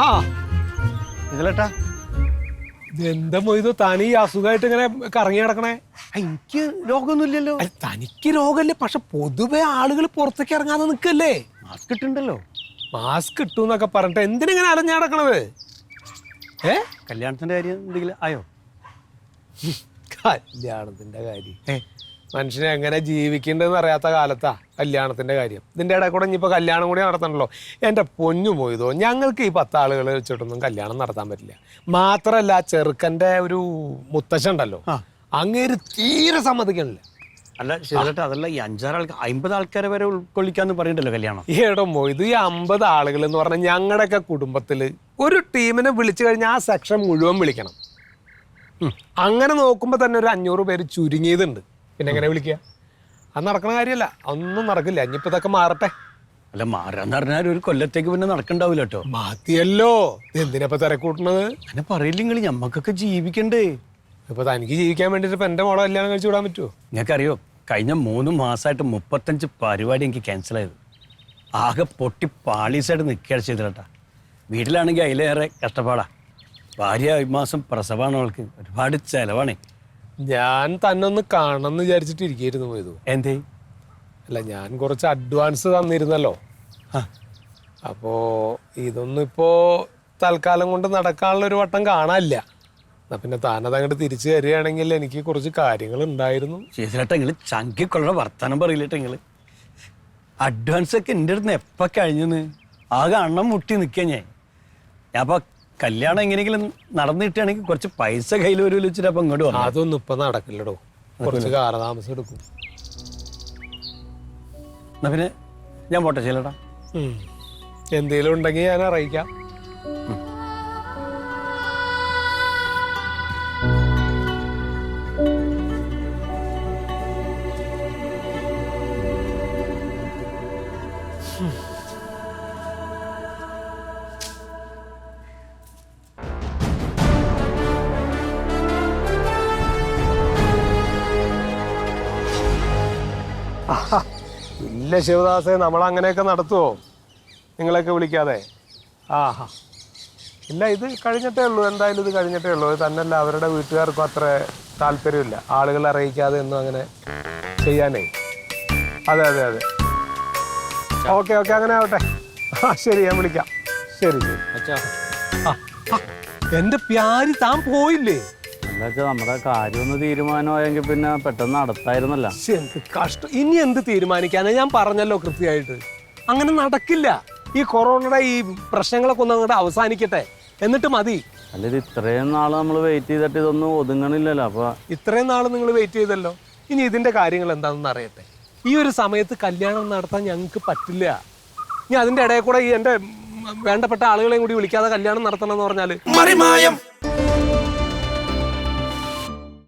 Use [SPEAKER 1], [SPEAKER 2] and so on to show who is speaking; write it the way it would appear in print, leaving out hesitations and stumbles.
[SPEAKER 1] ആ
[SPEAKER 2] ഇതിലേട്ടാ
[SPEAKER 1] എന്താ മൊയ്തു തനി അസുഖമായിട്ട് ഇങ്ങനെ കറങ്ങി കിടക്കണേ?
[SPEAKER 2] എനിക്ക് രോഗമൊന്നുമില്ലല്ലോ.
[SPEAKER 1] തനിക്ക് രോഗമല്ലേ, പക്ഷെ പൊതുവെ ആളുകൾ പുറത്തേക്ക് ഇറങ്ങാതെ നിൽക്കല്ലേ.
[SPEAKER 2] മാസ്ക് ഇട്ടുണ്ടല്ലോ.
[SPEAKER 1] മാസ്ക് ഇട്ടൂന്നൊക്കെ പറഞ്ഞിട്ട് എന്തിനിങ്ങനെ അലഞ്ഞു നടക്കണത്?
[SPEAKER 2] കല്യാണത്തിന്റെ കാര്യം എന്തെങ്കിലും ആയോ?
[SPEAKER 1] കല്യാണത്തിന്റെ കാര്യം മനുഷ്യനെ എങ്ങനെ ജീവിക്കേണ്ടതെന്ന് അറിയാത്ത കാലത്താ കല്യാണത്തിന്റെ കാര്യം. ഇതിന്റെ ഇടയിൽ കൂടെ ഇനിയിപ്പോ കല്യാണം കൂടി നടത്തണല്ലോ. എന്റെ പൊന്നു പോയതോ, ഞങ്ങൾക്ക് ഈ 10 ആളുകൾ വെച്ചിട്ടൊന്നും കല്യാണം നടത്താൻ പറ്റില്ല. മാത്രല്ല ചെറുക്കന്റെ ഒരു മുത്തശ്ശൻ ഉണ്ടല്ലോ, അങ്ങേര് തീരെ സമ്മതിക്കണില്ല.
[SPEAKER 2] അല്ല ശരിയേട്ടാ, അതല്ല ഈ 5-6 ആൾക്കാർ 50 ആൾക്കാരെ വരെ ഉൾക്കൊള്ളിക്കാന്ന് പറയണ്ടല്ലോ കല്യാണം.
[SPEAKER 1] ഏടോ മൊയ്തു, ഈ 50 ആളുകൾ എന്ന് പറഞ്ഞാൽ ഞങ്ങളുടെയൊക്കെ കുടുംബത്തില് ഒരു ടീമിനെ വിളിച്ചു കഴിഞ്ഞാൽ ആ സെക്ഷൻ മുഴുവൻ വിളിക്കണം. അങ്ങനെ നോക്കുമ്പോ തന്നെ ഒരു 500 പേര് ചുരുങ്ങിയതുണ്ട്. പിന്നെ എങ്ങനെ വിളിക്കുക? അത് നടക്കണ കാര്യമല്ല, ഒന്നും നടക്കില്ല. ഇനിയിപ്പോ ഇതൊക്കെ മാറട്ടെ.
[SPEAKER 2] അല്ല മാറാന്ന് പറഞ്ഞാൽ ഒരു കൊല്ലത്തേക്ക് പിന്നെ നടക്കണ്ടാവില്ല കേട്ടോ.
[SPEAKER 1] മതിയല്ലോ, എന്തിനപ്പോ തിരക്കൂട്ടണത്?
[SPEAKER 2] അങ്ങനെ പറയില്ലെങ്കിൽ ഞമ്മക്കൊക്കെ ജീവിക്കണ്ടേ.
[SPEAKER 1] ഇപ്പൊ തനിക്ക് ജീവിക്കാൻ വേണ്ടിട്ട് ഇപ്പൊ എന്റെ മോളെ കല്യാണം കഴിച്ചു വിടാൻ പറ്റുമോ?
[SPEAKER 2] ഞങ്ങൾക്കറിയോ, കഴിഞ്ഞ 3 മാസമായിട്ട് 35 പരിപാടി എനിക്ക് ക്യാൻസൽ ആയത്. ആകെ പൊട്ടി പാളീസായിട്ട് നിൽക്കുകയാണ് ചെയ്തിട്ടാ. വീട്ടിലാണെങ്കിൽ അതിലേറെ കഷ്ടപ്പാടാ. ഭാര്യ ഈ മാസം പ്രസവമാണ്, അവൾക്ക് ഒരുപാട് ചെലവാണേ.
[SPEAKER 1] ഞാൻ തന്നെ ഒന്ന് കാണണമെന്ന് വിചാരിച്ചിട്ട് ഇരിക്കുന്നു പോയത്.
[SPEAKER 2] എന്തേ?
[SPEAKER 1] അല്ല, ഞാൻ കുറച്ച് അഡ്വാൻസ് തന്നിരുന്നല്ലോ. അപ്പോ ഇതൊന്നും ഇപ്പോ തൽക്കാലം കൊണ്ട് നടക്കാനുള്ള ഒരു വട്ടം കാണാനില്ല. എന്നാ പിന്നെ താനത് അങ്ങോട്ട് തിരിച്ചു തരികയാണെങ്കിൽ എനിക്ക് കുറച്ച് കാര്യങ്ങൾ ഉണ്ടായിരുന്നു.
[SPEAKER 2] ചേച്ചിലേട്ടാ, നിങ്ങൾ ചങ്കിക്കൊള്ള വർത്താനം പറയില്ലേട്ടാ. നിങ്ങൾ അഡ്വാൻസ് ഒക്കെ എൻ്റെ അടുത്ത് എപ്പോൾ കഴിഞ്ഞെന്ന് ആകെ അണ്ണം മുട്ടി നിൽക്കുക. ഞാൻ അപ്പൊ കല്യാണം എങ്ങനെയെങ്കിലും നടന്നു കിട്ടുകയാണെങ്കിൽ കുറച്ച് പൈസ കയ്യിൽ ഒരു വെച്ചിട്ട് അപ്പൊ ഇങ്ങോട്ട് വന്നു.
[SPEAKER 1] അതൊന്നും ഇപ്പൊ നടക്കില്ലടോ, കുറച്ച് കാലതാമസം എടുക്കും.
[SPEAKER 2] എന്നാ പിന്നെ ഞാൻ പോട്ടെ ചേട്ടാ.
[SPEAKER 1] എന്തേലും ഉണ്ടെങ്കിൽ ഞാൻ അറിയിക്കാം. ഇല്ല ശിവദാസേ, നമ്മൾ അങ്ങനെയൊക്കെ നടത്തുവോ നിങ്ങളെയൊക്കെ വിളിക്കാതെ? ആഹാ ഇല്ല, ഇത് കഴിഞ്ഞിട്ടേ ഉള്ളൂ. എന്തായാലും ഇത് കഴിഞ്ഞിട്ടേ ഉള്ളൂ. ഇത് തന്നെയല്ല, അവരുടെ വീട്ടുകാർക്കും അത്ര താല്പര്യമില്ല ആളുകളെ അറിയിക്കാതെ ഒന്നും അങ്ങനെ ചെയ്യാനേ. അതെ അതെ അതെ, ഓക്കെ ഓക്കെ, അങ്ങനെ ആവട്ടെ. ശരി, ഞാൻ വിളിക്കാം. ശരി ശരി. എന്റെ പ്യാരി, താൻ പോയില്ലേ?
[SPEAKER 3] നമ്മുടെ കാര്യമൊന്ന് തീരുമാനമായെങ്കിൽ പിന്നെ പെട്ടെന്ന് നടത്തായിരുന്നല്ല.
[SPEAKER 1] എന്ത് കഷ്ടം. ഇനി എന്ത് തീരുമാനിക്കാനാ? ഞാൻ പറഞ്ഞല്ലോ കൃത്യമായിട്ട്, അങ്ങനെ നടക്കില്ല. ഈ കൊറോണയുടെ ഈ പ്രശ്നങ്ങളൊക്കെ ഒന്ന് അങ്ങോട്ട് അവസാനിക്കട്ടെ, എന്നിട്ട് മതി.
[SPEAKER 3] അല്ല, ഇത് ഇത്രയും നാൾ നമ്മൾ വെയിറ്റ് ചെയ്തിട്ട് ഇതൊന്നും ഒതുങ്ങണില്ലല്ലോ. അപ്പൊ
[SPEAKER 1] ഇത്രയും നാൾ നിങ്ങൾ വെയിറ്റ് ചെയ്തല്ലോ, ഇനി ഇതിന്റെ കാര്യങ്ങൾ എന്താണെന്ന് അറിയട്ടെ. ഈ ഒരു സമയത്ത് കല്യാണം നടത്താൻ ഞങ്ങൾക്ക് പറ്റില്ല. ഇനി അതിന്റെ ഇടയിൽ കൂടെ ഈ എന്റെ വേണ്ടപ്പെട്ട ആളുകളെയും കൂടി വിളിക്കാതെ കല്യാണം നടത്തണം എന്ന് പറഞ്ഞാല്